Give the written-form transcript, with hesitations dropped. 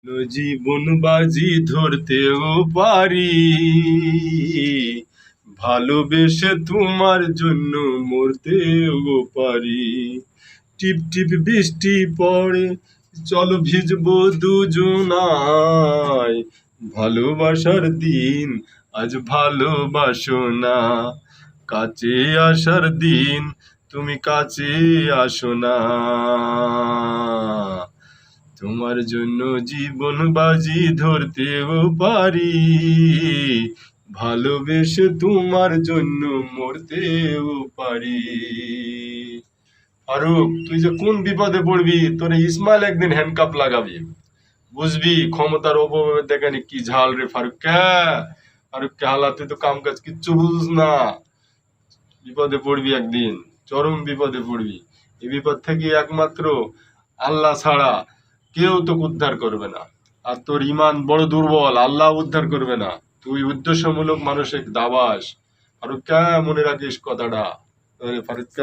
জীবন বাজি ধরতেও পারি, ভালোবেসে তোমার জন্য মরতেও পারি। টিপ টিপ বৃষ্টি পড়ে, চলো ভিজবো দুজনায়, ভালোবাসার দিন আজ ভালোবাসো না, কাছে আসার দিন তুমি কাছে আসো না। তোমার জন্য জীবন বাজি ধরতেও পারি, ভালোবেসে তোমার জন্য মরতেও পারি। ফারুক, তুই যে কোন বিপদে পড়বি, তোর ইসমাইল একদিন হ্যান্ডকাপ লাগাবি, বুঝবি ক্ষমতার অপব্যবহার দেখানি কি ঝাল রে ফারুক। ফারুক কে হালা, তুই তো কাম কাজ কিচ্ছু বুঝ না, বিপদে পড়বি একদিন, চরম বিপদে পড়বি। এই বিপদ থেকে একমাত্র আল্লাহ ছাড়া কেউ তোকে উদ্ধার করবে না। আর তোর ইমান বড় দুর্বল, আল্লাহ উদ্ধার করবে না। তুই উদ্দেশ্যমূলক মানুষের দাবাস। ফারুক, মনে রাখিস কথাটা। ফারুক।